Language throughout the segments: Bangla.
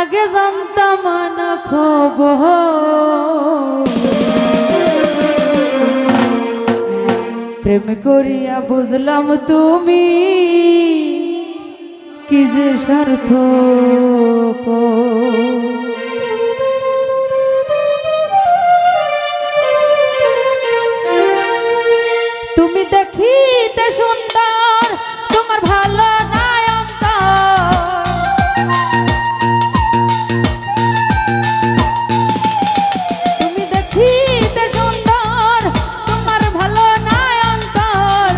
আগে জানতাম না খবর, প্রেম করিয়া বুঝলাম তুমি কি যে স্বার্থ। তুমি দেখিতে সুন্দর, তোমার ভালো নাই অন্তর। তুমি দেখিতে সুন্দর, তোমার ভালো নাই অন্তর।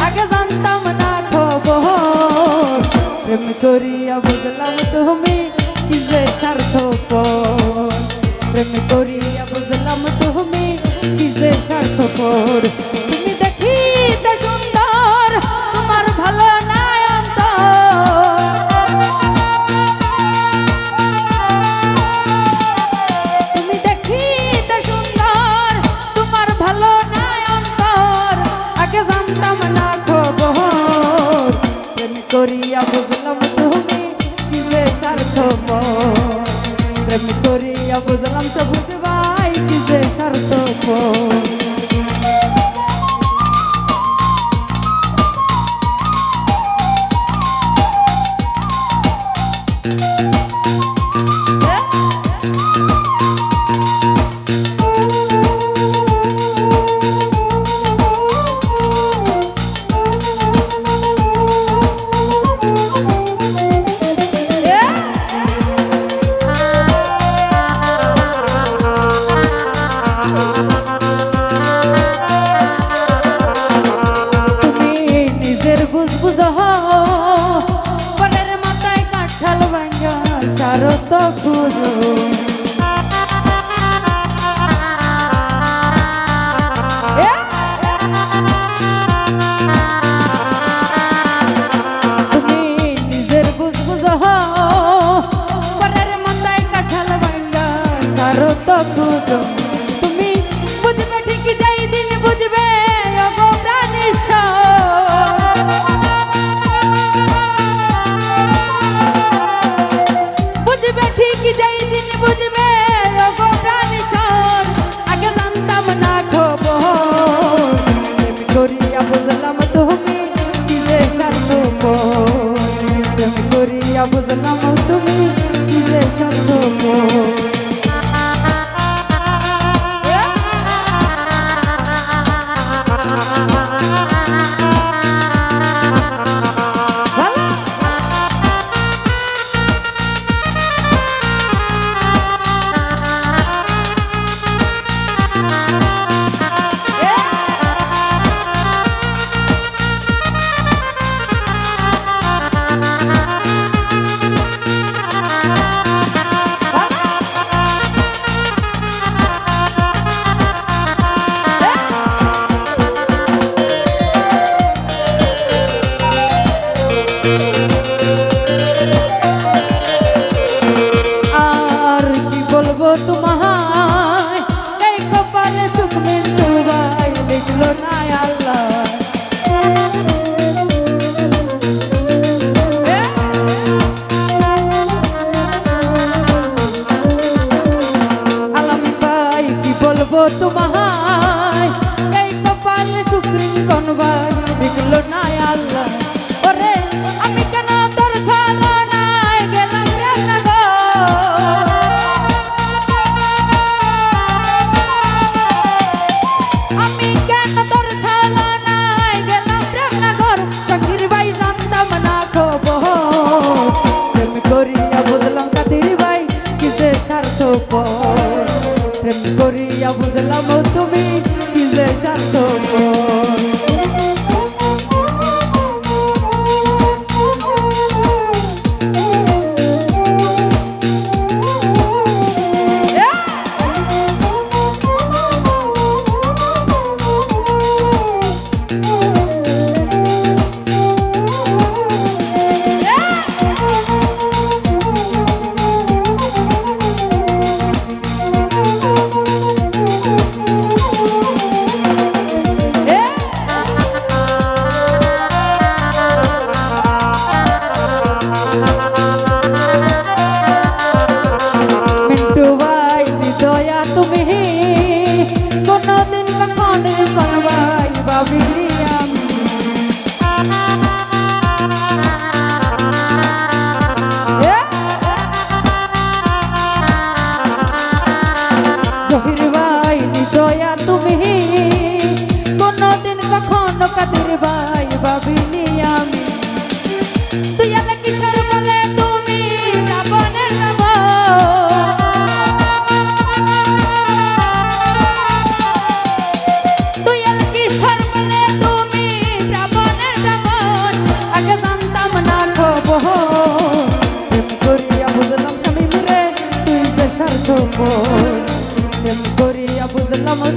আগে জানতাম না খবর, প্রেম করিয়া বুঝলাম তুমি কি যে স্বার্থপর। প্রেম করিয়া বুঝলাম তুমি কি যে স্বার্থপর। তুমি দেখিতে সুন্দর, তোমার ভালো নাই অন্তর। তুমি দেখিতে সুন্দর, তোমার ভালো নাই অন্তর। আগে জানতাম না খবর, প্রেম করিয়া বুঝলাম তুমি কি যে স্বার্থপর। প্রেম করিয়া বুঝলাম তো বুঝবাই কি যে স্বার্থপর। পরের মাথায় কাঁঠাল ভাঙ্গা সারত খুঁজো। তুমি নিজের বুঝ বুঝো, পরের মাথায় কাঁঠাল ভাঙ্গা সারত খুঁজো। তুমি বুঝবে ঠিকই যাই দিন বুঝবে ওগো প্রাণেশ্বর। করিয়া বুঝলাম তুমি কি যে স্বার্থপর। প্রেম করিয়া বুঝলাম তুমি কি যে স্বার্থপর। তোমায় এই কপালে সুখ মৃত্যু ভাই লিখলো না আল্লাহ। আলামি ভাই কি বলবো তোমায় এই কপালে সুখ মৃত্যু ভাই লিখলো না আল্লাহ। ওরে আমি কেন তোর ছাড়া নাই গেলাম রান্না গো। করিয়া বুঝলাম কাদির ভাই কি যে স্বার্থপর। প্রেম করিয়া বুঝলাম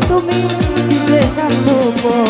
তুমি কি যে স্বার্থপর।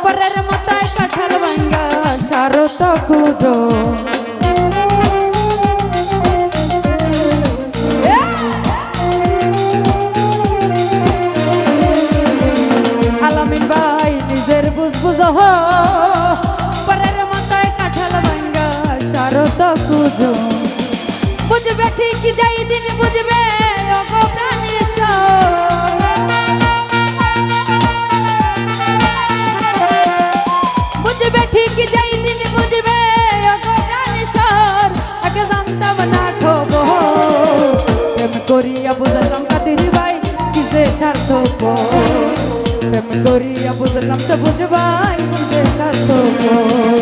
পরের মাথায় কাঁঠাল ভাঙ্গা সারত খুঁজো। আলামিন ভাই নিজের বুঝবুঝ পরের মাথায় কাঁঠাল ভাঙ্গা সারত খুঁজো। বুঝবে ঠিক যাই দিন বুঝবে ওগো প্রাণেশ্বর। বুঝবে ঠিক যাই দিন বুঝবে ওগো প্রাণেশ্বর। আগে জানতাম না খবর প্রেম করিয়া বুঝলাম কাদির ভাই কি যে স্বার্থপর। প্রেম করিয়া বুঝলাম সবুজ ভাই কি যে স্বার্থপর।